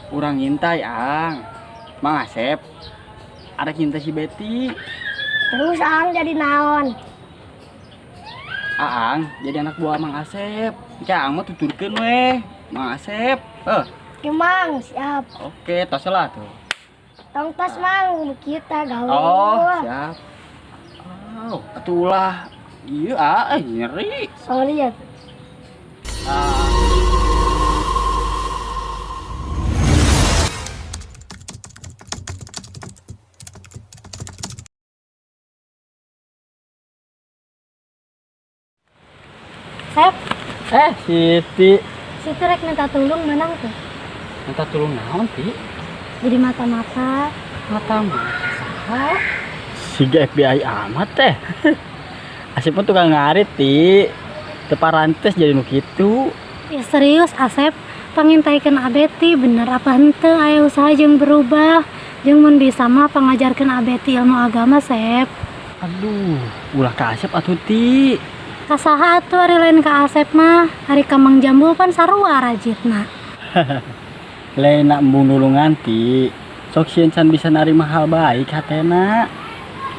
Urang ngintai ang Mang Asep ada cinta si Betty. Terus Ang jadi naon? Aang jadi anak buah Mang Asep. Cang mah tuturkeun weh Mang Asep. Ki Mang, siap. Oke, tos lah tuh. Tong tos Mang, kita gaul. Oh, siap. Oh, atulah. Iya, nyeri. Sorry ya. Sep, Siti, situ rek minta tulung menang tuh. minta tolong naon ti? Jadi mata-mata. Mata-mata saha? Siga FBI amat teh. Asep mah tukang ngarit ti. Teu parantes jadi nu kitu. Ya serius Asep, pangintaikeun Abeti bener apa henteu aya usaha jeung berubah. Jeung mun bisa mah pangajarkeun Abeti ilmu agama, Sep. Aduh, ulah ka Asep atuh ti. Kasaha atuh ari lain ka Asep mah, hari ka Mang Jambul pan sarua rajitna. Lain nak embung nulungan ti. Sok sieun can bisa narima hal baik hatena.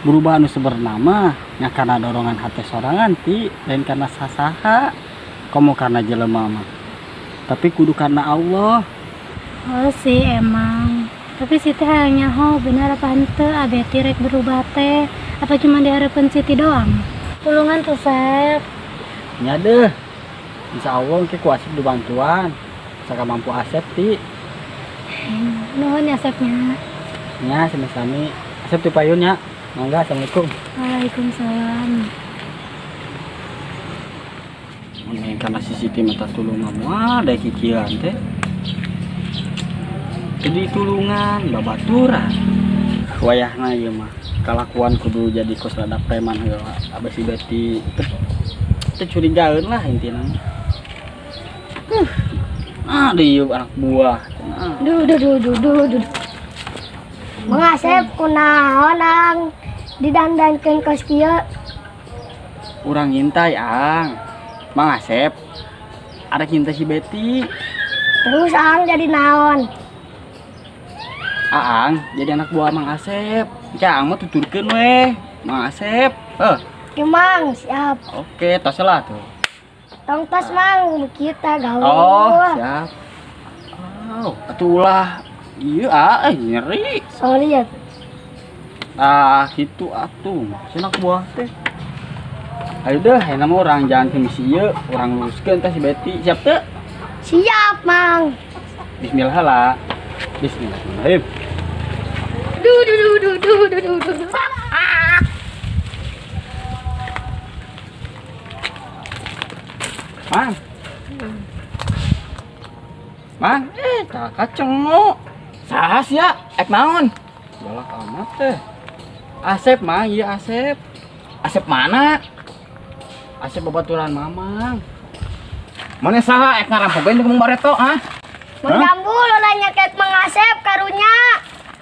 Berubah anu sebernama nya karena dorongan hati sorangan ti, lain karena sasaha. Komo karena jelema mah. Tapi kudu karena Allah. Oh sih emang. Tapi Siti hanya bener apa henteu Abeti rek berubah teh? Apa cuma diharapkeun Siti doang? Tulungan tuh Sep. Nya deh. Insya Allah ki ku Asep dibantuan. Saka mampu Asep ti. Nuhun ya Sepnya. Nya sami-sami. Asep ti payun nya. Mangga, assalamualaikum. Waalaikumsalam. Mun karena si Siti minta tulung mah da kikieuan teh. Jadi tulungan babaturan. Wayahna ieu mah kalakuan kudu jadi kos rada preman heula. Abah si Betty teu curigaeun lah intina. Ieu anak buah. Duh. Mang Asep kunaon Ang didandankeun kos kieu? Urang ngintai ang Mang Asep ada cinta si Betty. Terus Ang jadi naon? Aang jadi anak buah Mang Asep. Cang mah tuturkeun weh Mang Asep. Ki Mang, siap. Oke, tos lah tuh. Tong tos Mang, kita gaul. Oh, siap. Oh, atulah. Iya, nyeri. Sorry ya. Gitu atuh. Senak buah teh. Ayo deh, enak mah orang jangan kemisi ieu, orang luruskeun teh si Betty. Siap teu? Siap, Mang. Bismillah lah. Bismillahirrahmanirrahim. Duh. Mang. Mang, tak kaceng mo. Sahas ya, naon? Balak amat teh. Asep, Mang, iya Asep. Asep mana? Asep babaturan Mamang. Mana saha ngarampogeun jeung Mang Bareto, ha? Mang Jambul nanya ke Mang Asep karunya.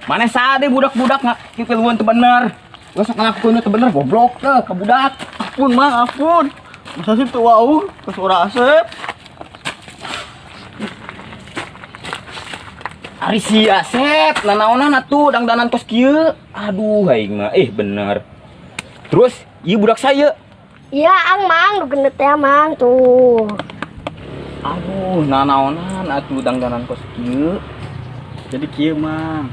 Mana saha deh budak-budak ngakileueun teu bener. Geus sok ngakukeun teu bener goblok teh ka budak. Ampun, Mang, ampun. Masa sih teu wau ka suara Asep. Ari si Asep, nanaonan atuh dangdanan kos kieu. Aduh, aing mah bener. Terus, ieu budak saya. Iya, Ang Mang, nu gendet teh Mang tuh. Aduh, nanaonan atuh dangdanan kos kieu. Jadi kieu Mang.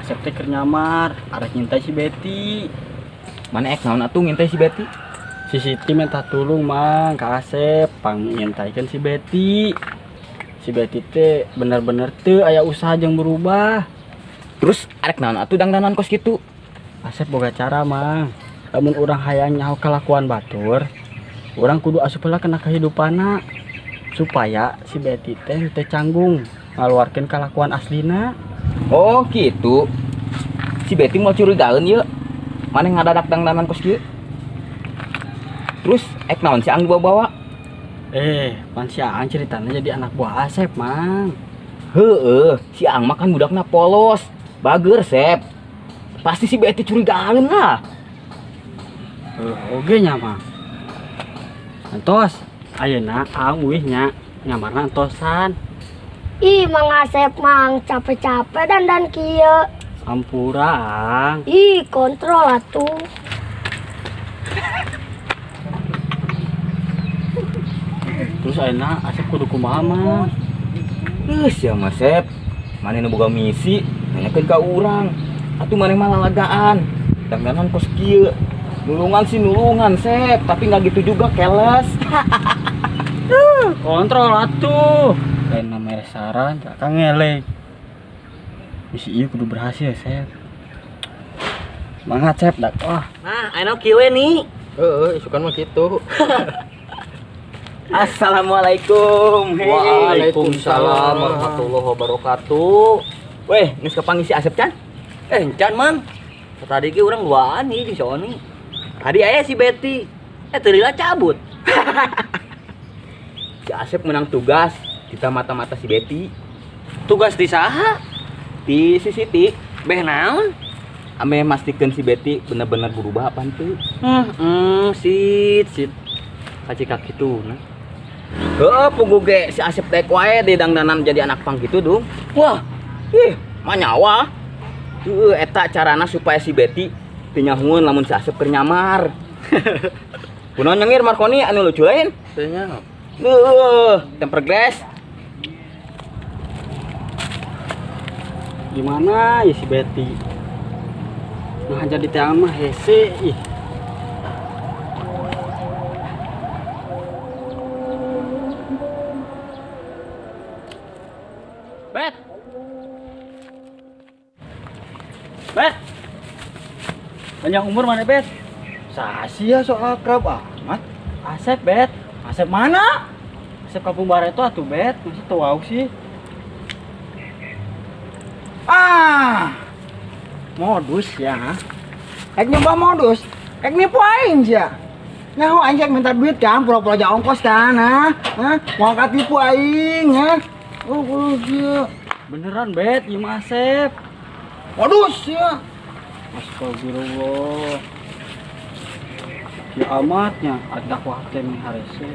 Asep teh keur nyamar, arek ngintai si Betty. Mana naon atuh ngintai si Betty? Si Siti minta tulung Mang ka Asep pangintaikeun si Betty. Si Betty teh bener-bener teu aya usaha jeung berubah. Terus arek naon atuh dangdanan kos kitu? Asep boga cara Mang. Lamun urang hayang nyaho kalakuan batur, urang kudu asup heula kana kahidupanna supaya si Betty teh teu canggung ngaluarkeun kalakuan aslina. Oh gitu. Si Betty mau curigaeun ieu. Maneh ngadadak dangdanan kos kieu. Terus naon si Ang dibawa-bawa? Pan si Ang ceritanya jadi anak buah Asep, Mang. Heueuh, si Ang mah kan budakna polos, bager, Sep. Pasti si Betty curigaeun lah. Oge nya, Mang. Antos, ayeuna Ang uih nya nyamarna antosan. Ih, Mang Asep mang capek-capek dan kieu. Sampurang. Ih, kontrol atuh. Terus ayeuna Asep kudu kumaha Mang? Ya Mas Sep, maneh boga misi nanyakeun ka urang. Atuh maneh mah lalagaan. Dangdanan kos kieu. Nulungan sih nulungan Sep, tapi nggak gitu juga keles. Kontrol atuh. Lain mere saran, kakak ngeleng. Misi ieu kudu berhasil, Sep. Semangat, Sep, dak. Wah, Nah, ayeuna kieu we nih. Isukan mah kitu. Assalamualaikum. Waalaikumsalam warahmatullahi wabarakatuh. Weh, geus kepanggil si Asep Can? Encan, Mang. Tadi ki urang duaan nih di Sony. Tadi aya si Betty. Teu lila cabut. Si Asep menang tugas, kita mata-mata si Betty. Tugas di saha? Di si Siti, Beh naon? ame mastikeun si Betty bener-bener berubah apa henteu. Sit. Kacika kitu nah. Heuh, pugu ge si Asep teh wae di dangdanan jadi anak pang gitu, Dung. Wah, Mah nyawa. Eta carana supaya si Betty teu nyahoeun lamun si Asep keur nyamar. Kunaon nyengir Marconi anu lucu lain? teu nya. Temper glass. gimana ya si Betty? Nah, jadi tiang mah hese ih. Bet. Panjang umur mana, Bet? Sasia so akrab amat. Asep, Bet. Asep mana? Asep Kampung Bareto atuh, Bet. Masih tahu sih. Modus ya. Kayak nyoba modus. Kayak nipu aing ya. Nyaho anjak minta duit kan, pura-pura aja ongkos kan, mau tipu aing, ya. Oh, iya. Beneran, Bet. Ieu mah Asep. Modus ya. Astagfirullah. Ya amatnya ada waktu yang harese.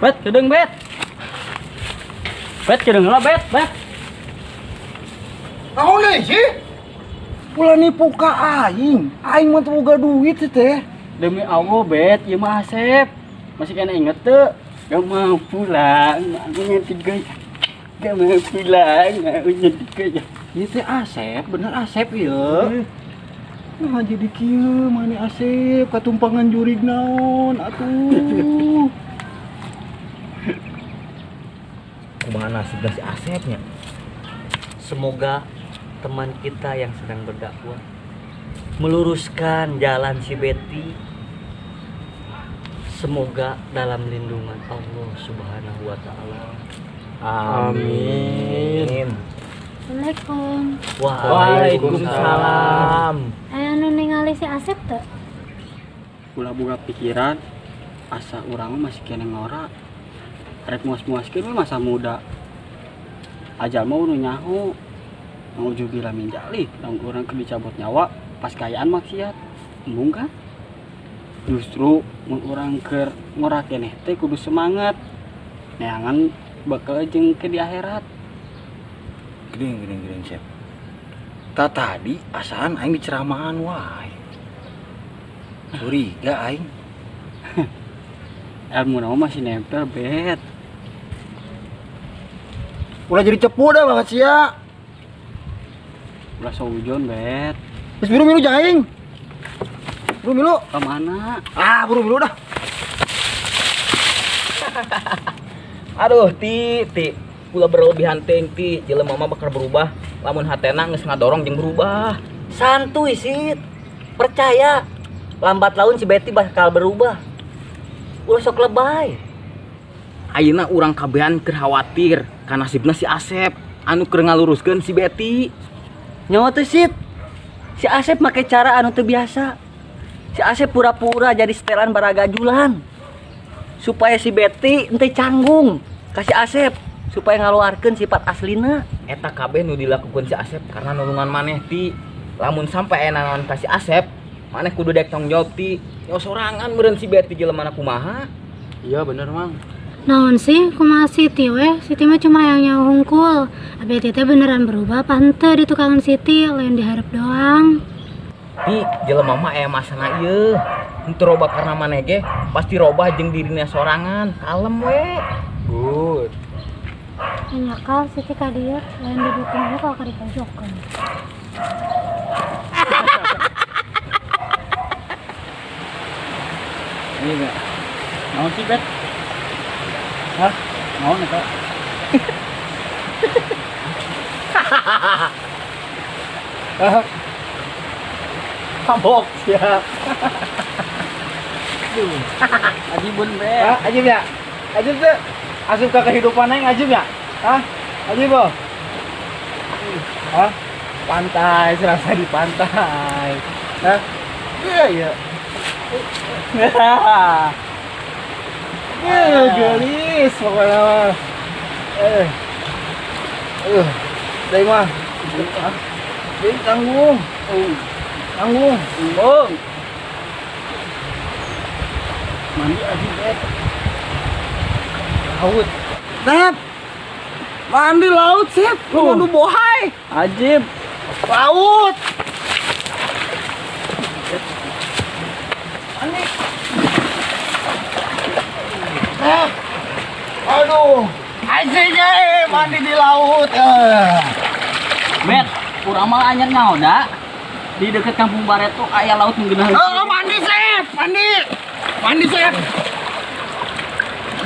Bet, kedeng Bet. Bet, kedeng lah Bet. Naon deui sih? Ulah nipu ka aing. Aing mah teu boga duit teh. Demi Allah, Bet, ieu mah Asep. Masih kena inget tuh. Gak mau pulang, aku nyantik. Gak mau pulang, aku nyantik. Ieu teh Asep, bener Asep ieu. Nah jadi kieu mani Asep katumpangan jurig naon atuh. Kumaha nasibna si Asepnya? Semoga teman kita yang sedang berdakwah meluruskan jalan si Betty. Semoga dalam lindungan Allah Subhanahu wa taala. Amin. Assalamualaikum. Waalaikumsalam. Aya nu ningali si Asep teu? Ulah boga pikiran asa urang mah masih kena ngora. Rek muas-muaskeun we masa muda. Ajal mah nu nyaho. Mau juga min jali, dong urang keur dicabut nyawa pas kayaan maksiat. Embung kan? Justru mun urang keur ngora keneh teh kudu semangat. Neangan bakal jeung ke di akhirat. Gering Sep. Tadi asaan aing diceramahan wae. Curiga aing. Ilmu nama masih nempel, Bet. Ulah jadi cepu dah banget sia. Ulah saujon, Bet. Geus buru milu jang aing. Buru milu. Kemana? Buru milu dah. Aduh, ti. Ulah berlebihan teuing ti, jelema mah bakal berubah. Lamun hatena geus ngadorong jeung berubah. Santuy Sid. Percaya. Lambat laun si Betty bakal berubah. Ulah sok lebay. Ayeuna urang kabehan keur khawatir ka nasibna si Asep anu keur ngaluruskeun si Betty. Nyawa teh Sid. Si Asep make cara anu teu biasa. Si Asep pura-pura jadi setelan baragajulan. Supaya si Betty ente canggung kasih Asep supaya ngaluarkeun sifat aslina. Eta kabeh nu dilakukeun si Asep karena nulungan maneh ti. Lamun sampai enanan ka si Asep, maneh kudu dek tanggung jawab ti. Yo sorangan meureun si Betty jelema kumaha. Iya bener, Mang. Naon sih kumaha Siti weh? Siti mah cuma yang hungkul. Abeti teh beneran berubah apa henteu di tukangan Siti, lain diharap doang. Ih, jelema mah aya masana ieu. Henteu robah karena maneh ge, pasti robah jeung dirina sorangan. Kalem we. Good. Nyakal Siti ka dieu, lain didutung we kalau ka dipojokeun. Ini enggak. Naon sih, Bet? Hah? Naon eta? Mabok ya. Ajibun, Bet. Hah, ajib ya? Ajib tuh. Asup ke kehidupan aing ajib ya? Hah? Ajib boh. Hah? Pantai, serasa di pantai. Hah? Iya, iya. Gelis pokoknya mah. Dari mah. Jadi tanggung. Tanggung. Bung. Mandi aja, Bet. Laut. Sep. Mandi laut, Sep. Lu mandu bohai. Ajib. Laut. Mandi. Sep. Aduh. Asiknya mandi di laut. Bet, urang mah anyar ngaoda. Di dekat Kampung Baret tuh aya laut menggenah. Oh, mandi, Sep. Mandi. Mandi, Sep.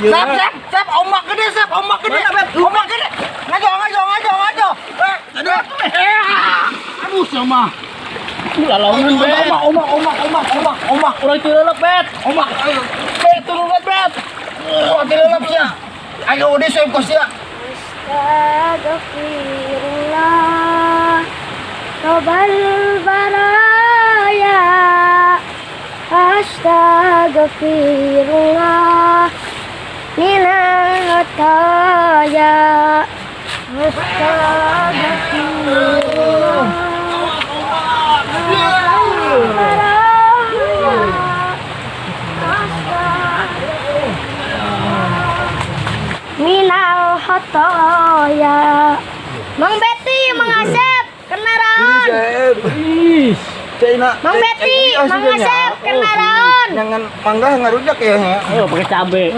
Sep, Sep, Sep, ombak gede, Sep, ombak gede, ombak gede. Ngajo. Aduh, sama. Lalaunan, Bet. Ombak. Urang teu leuleup, Bet. Ombak. Bet, turun, Bet. Oh, tilelap sia. Ayo, udah Sep, kos ya. Astagfirullah Robal baraya Astagfirullah Minal hataya Astagfirullah Minal hataya Mang Betty, Mang Asep, kenaran. Ih, Cina. Mang Betty, Mang Asep, kenaran. Jangan mangga ngarujak ya. Ayo pakai cabe.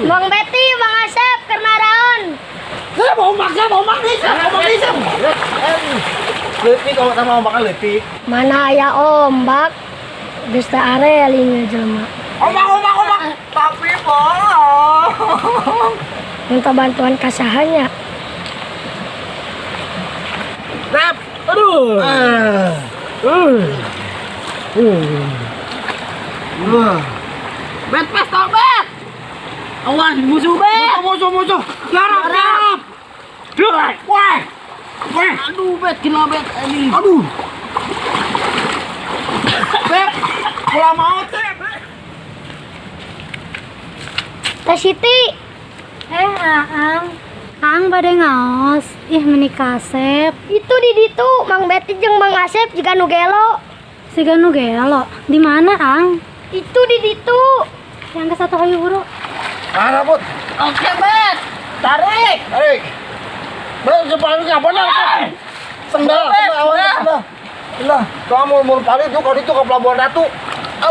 Mang Betty, Mang Asep, kenaran. Sep, ombak nih, Sep. Leutik kalau sama ombak leutik. Mana aya ombak? Geus teu areling jelema. Ombak. Tapi bolong. Minta bantuan kasahannya. Sep. Aduh. Bet, pistol, Bet. Awas musuh, Bet. Musuh. Garap. Wah. Aduh, Bet, kena Bet ini. Aduh. Sep, pula mau, Sep. Teh Siti, Aang bade ngaos. Ih menikah Sep. itu di ditu Mang Betty jeung Mang Asep juga nu gelo. Siga nu gelo. Di mana, Ang? Itu di ditu. Yang ke satu hayu buru. Mana, Put? Oke, Bet. Tarik. Bet, sepalanya benar, Sep. Sendal, awas. Lah, kamu mau paling tuh kalau itu ke Pelabuhan Ratu.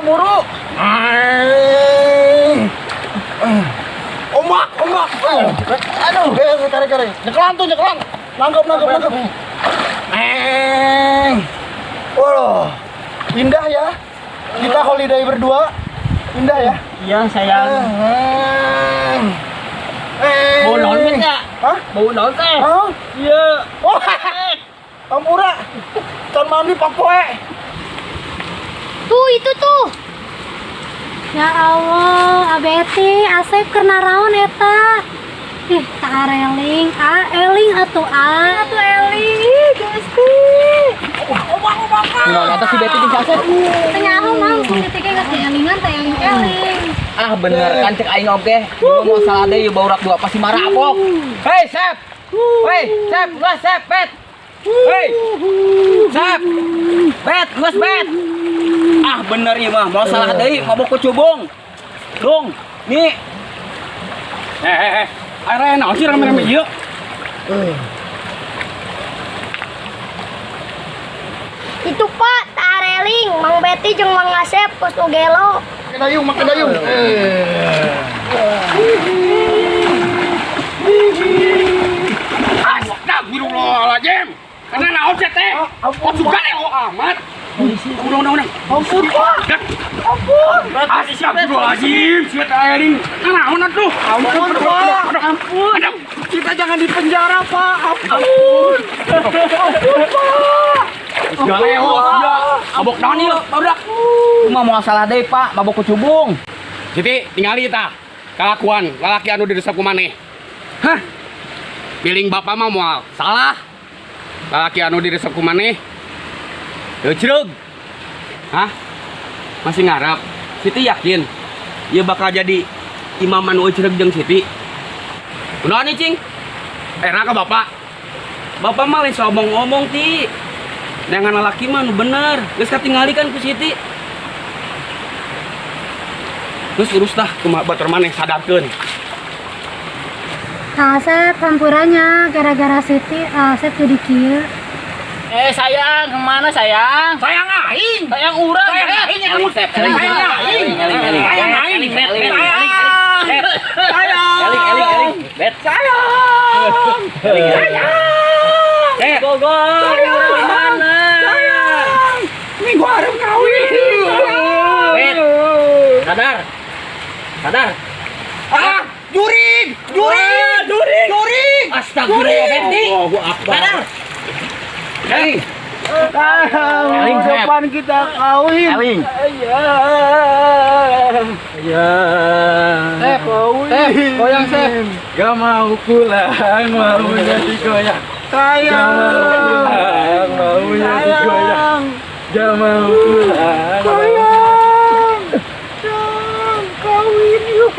Buru. Ombak. Aduh, tarik. Nyeklang. Nangkep. Wah, indah ya. Kita holiday berdua. Indah ya. Iya, sayang. Bau naon, Bet ya? Hah? Bau naon teh? Hah? Iya. Wah, Kampura. Can mandi Pak Poe. Tuh, itu tuh. Ya Allah, Abeti, Asep kena raon eta. Ih, tak areling, eling atuh eling. Ih, Gusti. Naon eta si Betty jeung si Asep? Tanya Mang, Siti ge geus elingan teh eling. Ah bener kan cek aing oge. Lu mau salah deui baurak dua pasti marabok. Hei, Sep. Gua Sep, Bet. Hei. Sep. Bet, geus Bet. Ah bener ieu mah, mau salah deui mabok ku cubung. Dong, nih. Air naon sih rame-rame ieu? Itu Pak, tareling, Mang Betty jeung Mang Asep kos ugelo. Make dayung. Astagfirullahaladzim. Karena naon sih teh? Oh suka amat. Udah. Ampun, Pak. Astagfirullahaladzim. Siat airing. Naon atuh? Ampun, Pak. Ampun. Kita jangan di penjara, Pak. Ampun. Galeo ya. Mabok naon ieu? Barudak. Kumaha moal salah deui, Pak, mabok kucubung. Siti, tingali tah. Kalakuan lalaki anu diresep ku maneh. Hah? Piling bapak mah moal salah. Lalaki anu diresep ku maneh. Teu cereug. Hah? Masih ngarap? Siti yakin ieu bakal jadi imam anu cereug jeung Siti? Kunaon nih, Cing? Era ka bapak. Bapak mah lain omong-omong ti. Dengan lalaki mah nu bener. Geus katingali kan ku Siti. Terus urus dah kumaha batur maneh sadarkeun. Kang Asep, hampurannya gara-gara Siti, Asep jadi kieu. Sayang, kemana sayang? Sayang aing. Sayang urang. Sayang aing yang kamu Sayang Sayang aing. Sayang aing. Eling. Bet. Sayang. Go. Mana? Minggu hareup kawin. Bet. Sadar. Juring. Astagfirullah, Betty. Sadar. Eling. Eling, Sep. Kapan kita kawin? Eling. Ya. Sep, goyang Sep. Gak mau pulang, maunya digoyang. Sayang. Maunya digoyang. Gak mau pulang. Sayang. Kawin yuk.